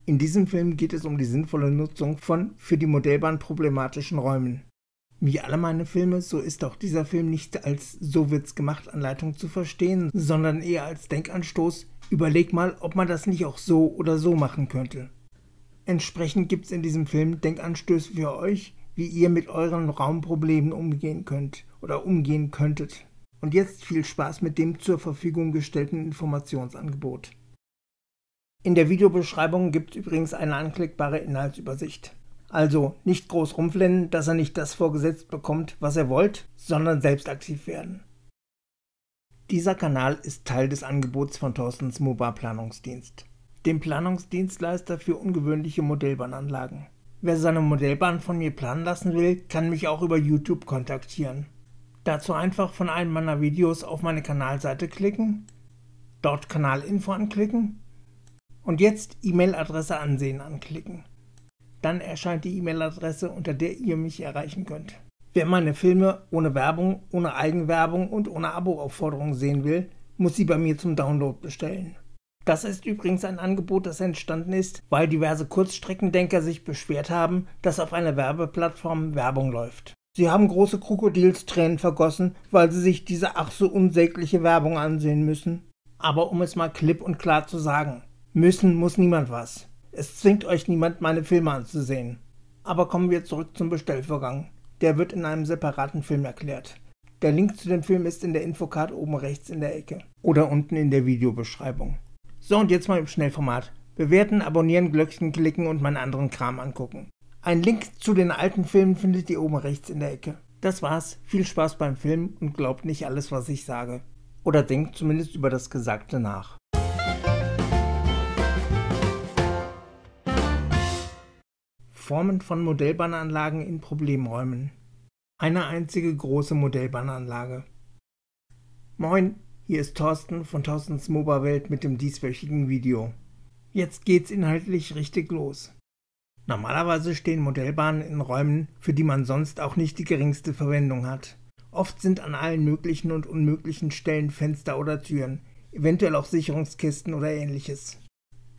In diesem Film geht es um die sinnvolle Nutzung von für die Modellbahn problematischen Räumen. Wie alle meine Filme, so ist auch dieser Film nicht als "so wird's gemacht" Anleitung zu verstehen, sondern eher als Denkanstoß: Überleg mal, ob man das nicht auch so oder so machen könnte. Entsprechend gibt es in diesem Film Denkanstöße für euch, wie ihr mit euren Raumproblemen umgehen könnt oder umgehen könntet. Und jetzt viel Spaß mit dem zur Verfügung gestellten Informationsangebot. In der Videobeschreibung gibt es übrigens eine anklickbare Inhaltsübersicht. Also nicht groß rumflennen, dass ihr nicht das vorgesetzt bekommt, was ihr wollt, sondern selbst aktiv werden. Dieser Kanal ist Teil des Angebots von Thorstens MOBA Planungsdienst, dem Planungsdienstleister für ungewöhnliche Modellbahnanlagen. Wer seine Modellbahn von mir planen lassen will, kann mich auch über YouTube kontaktieren. Dazu einfach von einem meiner Videos auf meine Kanalseite klicken, dort Kanalinfo anklicken und jetzt E-Mail-Adresse ansehen anklicken. Dann erscheint die E-Mail-Adresse, unter der ihr mich erreichen könnt. Wer meine Filme ohne Werbung, ohne Eigenwerbung und ohne Abo-Aufforderung sehen will, muss sie bei mir zum Download bestellen. Das ist übrigens ein Angebot, das entstanden ist, weil diverse Kurzstreckendenker sich beschwert haben, dass auf einer Werbeplattform Werbung läuft. Sie haben große Krokodilstränen vergossen, weil sie sich diese ach so unsägliche Werbung ansehen müssen. Aber um es mal klipp und klar zu sagen: Müssen muss niemand was. Es zwingt euch niemand, meine Filme anzusehen. Aber kommen wir zurück zum Bestellvorgang. Der wird in einem separaten Film erklärt. Der Link zu dem Film ist in der Infocard oben rechts in der Ecke oder unten in der Videobeschreibung. So, und jetzt mal im Schnellformat. Bewerten, abonnieren, Glöckchen klicken und meinen anderen Kram angucken. Einen Link zu den alten Filmen findet ihr oben rechts in der Ecke. Das war's. Viel Spaß beim Film und glaubt nicht alles, was ich sage. Oder denkt zumindest über das Gesagte nach. Formen von Modellbahnanlagen in Problemräumen. Eine einzige große Modellbahnanlage. Moin, hier ist Thorsten von Thorstens MOBA Welt mit dem dieswöchigen Video. Jetzt geht's inhaltlich richtig los. Normalerweise stehen Modellbahnen in Räumen, für die man sonst auch nicht die geringste Verwendung hat. Oft sind an allen möglichen und unmöglichen Stellen Fenster oder Türen, eventuell auch Sicherungskisten oder ähnliches.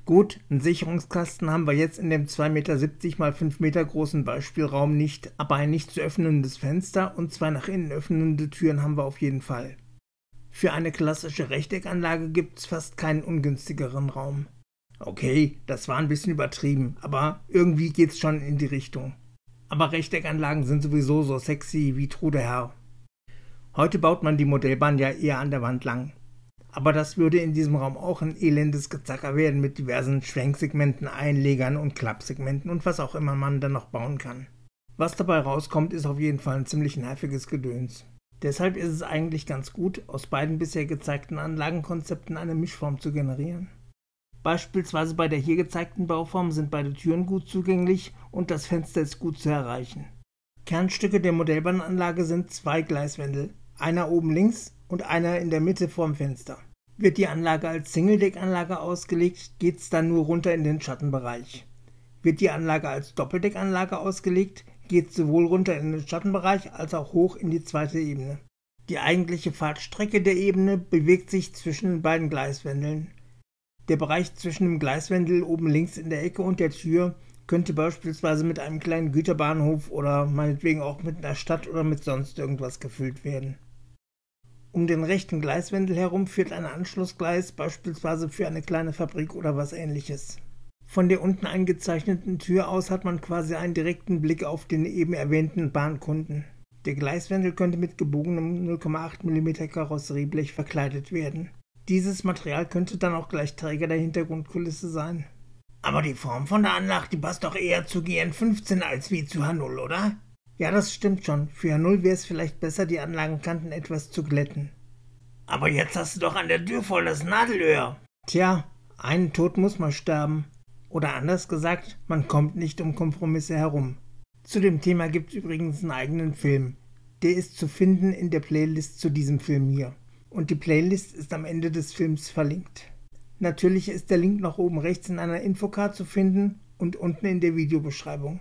Gut, einen Sicherungskasten haben wir jetzt in dem 2,70 Meter x 5 Meter großen Beispielraum nicht, aber ein nicht zu öffnendes Fenster und 2 nach innen öffnende Türen haben wir auf jeden Fall. Für eine klassische Rechteckanlage gibt es fast keinen ungünstigeren Raum. Okay, das war ein bisschen übertrieben, aber irgendwie geht's schon in die Richtung. Aber Rechteckanlagen sind sowieso so sexy wie Trude Herr. Heute baut man die Modellbahn ja eher an der Wand lang. Aber das würde in diesem Raum auch ein elendes Gezacker werden mit diversen Schwenksegmenten, Einlegern und Klappsegmenten und was auch immer man dann noch bauen kann. Was dabei rauskommt, ist auf jeden Fall ein ziemlich nerviges Gedöns. Deshalb ist es eigentlich ganz gut, aus beiden bisher gezeigten Anlagenkonzepten eine Mischform zu generieren. Beispielsweise bei der hier gezeigten Bauform sind beide Türen gut zugänglich und das Fenster ist gut zu erreichen. Kernstücke der Modellbahnanlage sind 2 Gleiswände, einer oben links und einer in der Mitte vorm Fenster. Wird die Anlage als Single-Deck-Anlage ausgelegt, geht es dann nur runter in den Schattenbereich. Wird die Anlage als Doppeldeckanlage ausgelegt, geht es sowohl runter in den Schattenbereich als auch hoch in die zweite Ebene. Die eigentliche Fahrtstrecke der Ebene bewegt sich zwischen den beiden Gleiswändeln. Der Bereich zwischen dem Gleiswendel oben links in der Ecke und der Tür könnte beispielsweise mit einem kleinen Güterbahnhof oder meinetwegen auch mit einer Stadt oder mit sonst irgendwas gefüllt werden. Um den rechten Gleiswendel herum führt ein Anschlussgleis, beispielsweise für eine kleine Fabrik oder was ähnliches. Von der unten eingezeichneten Tür aus hat man quasi einen direkten Blick auf den eben erwähnten Bahnkunden. Der Gleiswendel könnte mit gebogenem 0,8 mm Karosserieblech verkleidet werden. Dieses Material könnte dann auch gleich Träger der Hintergrundkulisse sein. Aber die Form von der Anlage, die passt doch eher zu GN15 als wie zu H0, oder? Ja, das stimmt schon. Für H0 wäre es vielleicht besser, die Anlagenkanten etwas zu glätten. Aber jetzt hast du doch an der Tür voll das Nadelöhr. Tja, einen Tod muss man sterben. Oder anders gesagt, man kommt nicht um Kompromisse herum. Zu dem Thema gibt es übrigens einen eigenen Film. Der ist zu finden in der Playlist zu diesem Film hier. Und die Playlist ist am Ende des Films verlinkt. Natürlich ist der Link noch oben rechts in einer Infocard zu finden und unten in der Videobeschreibung.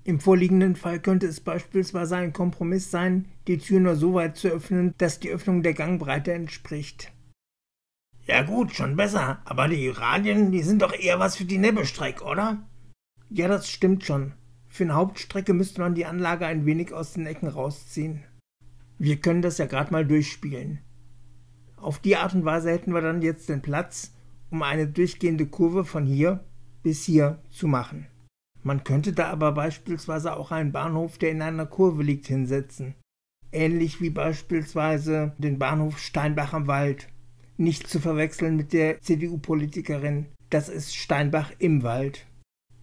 Im vorliegenden Fall könnte es beispielsweise ein Kompromiss sein, die Tür nur so weit zu öffnen, dass die Öffnung der Gangbreite entspricht. Ja gut, schon besser, aber die Radien, die sind doch eher was für die Nebenstrecke, oder? Ja, das stimmt schon. Für eine Hauptstrecke müsste man die Anlage ein wenig aus den Ecken rausziehen. Wir können das ja gerade mal durchspielen. Auf die Art und Weise hätten wir dann jetzt den Platz, um eine durchgehende Kurve von hier bis hier zu machen. Man könnte da aber beispielsweise auch einen Bahnhof, der in einer Kurve liegt, hinsetzen. Ähnlich wie beispielsweise den Bahnhof Steinbach am Wald. Nicht zu verwechseln mit der CDU-Politikerin. Das ist Steinbach im Wald.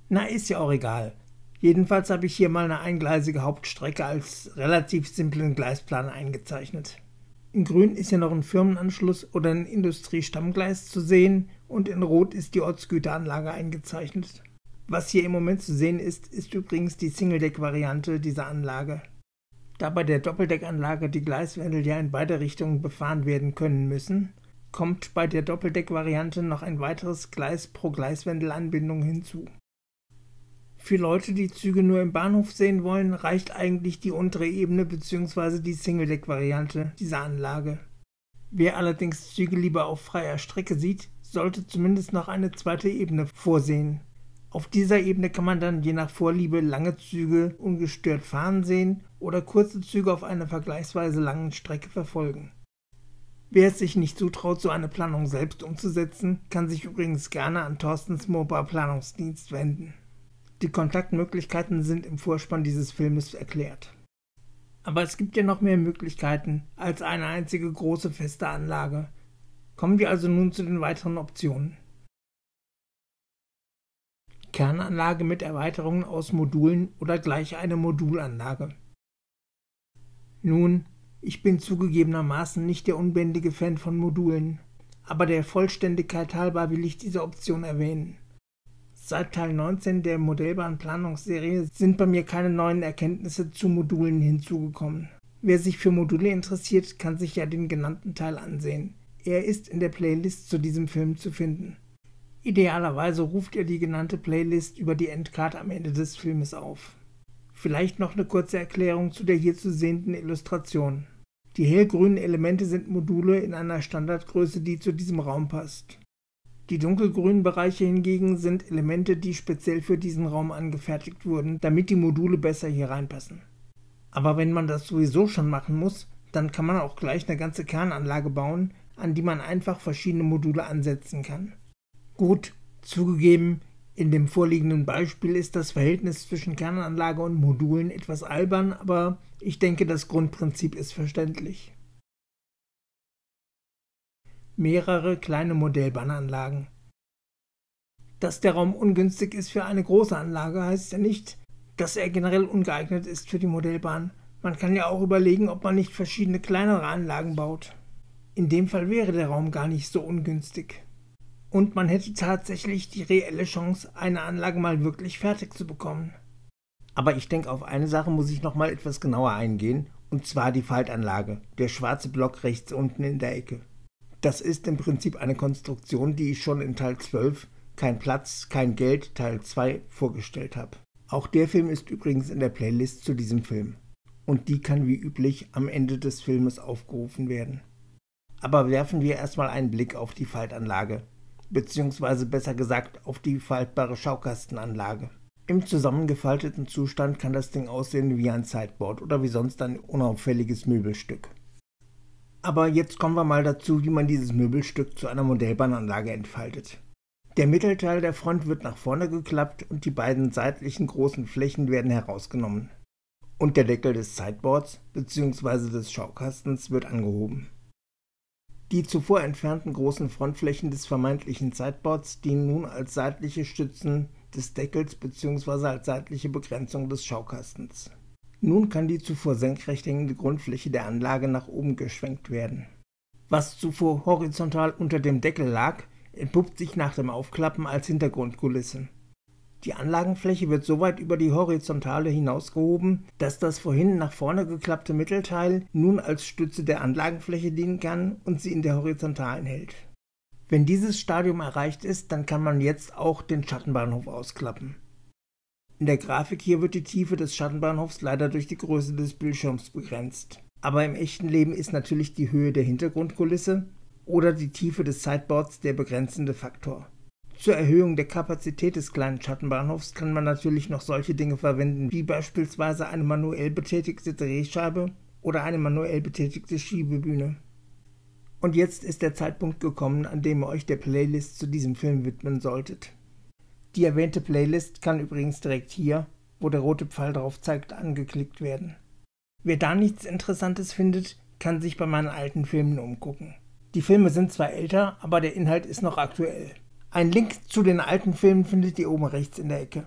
Na, ist ja auch egal. Jedenfalls habe ich hier mal eine eingleisige Hauptstrecke als relativ simplen Gleisplan eingezeichnet. In grün ist ja noch ein Firmenanschluss oder ein Industriestammgleis zu sehen und in rot ist die Ortsgüteranlage eingezeichnet. Was hier im Moment zu sehen ist übrigens die Singledeck-Variante dieser Anlage. Da bei der Doppeldeckanlage die Gleiswände ja in beide Richtungen befahren werden können müssen, kommt bei der Doppeldeck-Variante noch ein weiteres Gleis pro Gleiswendelanbindung hinzu. Für Leute, die Züge nur im Bahnhof sehen wollen, reicht eigentlich die untere Ebene bzw. die Singledeck-Variante dieser Anlage. Wer allerdings Züge lieber auf freier Strecke sieht, sollte zumindest noch eine zweite Ebene vorsehen. Auf dieser Ebene kann man dann je nach Vorliebe lange Züge ungestört fahren sehen oder kurze Züge auf einer vergleichsweise langen Strecke verfolgen. Wer es sich nicht zutraut, so eine Planung selbst umzusetzen, kann sich übrigens gerne an Thorstens Mobile Planungsdienst wenden. Die Kontaktmöglichkeiten sind im Vorspann dieses Filmes erklärt. Aber es gibt ja noch mehr Möglichkeiten als eine einzige große feste Anlage. Kommen wir also nun zu den weiteren Optionen. Kernanlage mit Erweiterungen aus Modulen oder gleich eine Modulanlage. Nun, ich bin zugegebenermaßen nicht der unbändige Fan von Modulen, aber der Vollständigkeit halber will ich diese Option erwähnen. Seit Teil 19 der Modellbahnplanungsserie sind bei mir keine neuen Erkenntnisse zu Modulen hinzugekommen. Wer sich für Module interessiert, kann sich ja den genannten Teil ansehen. Er ist in der Playlist zu diesem Film zu finden. Idealerweise ruft ihr die genannte Playlist über die Endcard am Ende des Filmes auf. Vielleicht noch eine kurze Erklärung zu der hier zu sehenden Illustration. Die hellgrünen Elemente sind Module in einer Standardgröße, die zu diesem Raum passt. Die dunkelgrünen Bereiche hingegen sind Elemente, die speziell für diesen Raum angefertigt wurden, damit die Module besser hier reinpassen. Aber wenn man das sowieso schon machen muss, dann kann man auch gleich eine ganze Kernanlage bauen, an die man einfach verschiedene Module ansetzen kann. Gut, zugegeben, in dem vorliegenden Beispiel ist das Verhältnis zwischen Kernanlage und Modulen etwas albern, aber ich denke, das Grundprinzip ist verständlich. Mehrere kleine Modellbahnanlagen. Dass der Raum ungünstig ist für eine große Anlage, heißt ja nicht, dass er generell ungeeignet ist für die Modellbahn. Man kann ja auch überlegen, ob man nicht verschiedene kleinere Anlagen baut. In dem Fall wäre der Raum gar nicht so ungünstig. Und man hätte tatsächlich die reelle Chance, eine Anlage mal wirklich fertig zu bekommen. Aber ich denke, auf eine Sache muss ich nochmal etwas genauer eingehen, und zwar die Faltanlage, der schwarze Block rechts unten in der Ecke. Das ist im Prinzip eine Konstruktion, die ich schon in Teil 12, kein Platz, kein Geld, Teil 2 vorgestellt habe. Auch der Film ist übrigens in der Playlist zu diesem Film. Und die kann wie üblich am Ende des Filmes aufgerufen werden. Aber werfen wir erstmal einen Blick auf die Faltanlage, beziehungsweise besser gesagt auf die faltbare Schaukastenanlage. Im zusammengefalteten Zustand kann das Ding aussehen wie ein Sideboard oder wie sonst ein unauffälliges Möbelstück. Aber jetzt kommen wir mal dazu, wie man dieses Möbelstück zu einer Modellbahnanlage entfaltet. Der Mittelteil der Front wird nach vorne geklappt und die beiden seitlichen großen Flächen werden herausgenommen. Und der Deckel des Sideboards bzw. des Schaukastens wird angehoben. Die zuvor entfernten großen Frontflächen des vermeintlichen Sideboards dienen nun als seitliche Stützen des Deckels bzw. als seitliche Begrenzung des Schaukastens. Nun kann die zuvor senkrecht hängende Grundfläche der Anlage nach oben geschwenkt werden. Was zuvor horizontal unter dem Deckel lag, entpuppt sich nach dem Aufklappen als Hintergrundkulisse. Die Anlagenfläche wird so weit über die Horizontale hinausgehoben, dass das vorhin nach vorne geklappte Mittelteil nun als Stütze der Anlagenfläche dienen kann und sie in der Horizontalen hält. Wenn dieses Stadium erreicht ist, dann kann man jetzt auch den Schattenbahnhof ausklappen. In der Grafik hier wird die Tiefe des Schattenbahnhofs leider durch die Größe des Bildschirms begrenzt. Aber im echten Leben ist natürlich die Höhe der Hintergrundkulisse oder die Tiefe des Sideboards der begrenzende Faktor. Zur Erhöhung der Kapazität des kleinen Schattenbahnhofs kann man natürlich noch solche Dinge verwenden, wie beispielsweise eine manuell betätigte Drehscheibe oder eine manuell betätigte Schiebebühne. Und jetzt ist der Zeitpunkt gekommen, an dem ihr euch der Playlist zu diesem Film widmen solltet. Die erwähnte Playlist kann übrigens direkt hier, wo der rote Pfeil drauf zeigt, angeklickt werden. Wer da nichts Interessantes findet, kann sich bei meinen alten Filmen umgucken. Die Filme sind zwar älter, aber der Inhalt ist noch aktuell. Einen Link zu den alten Filmen findet ihr oben rechts in der Ecke.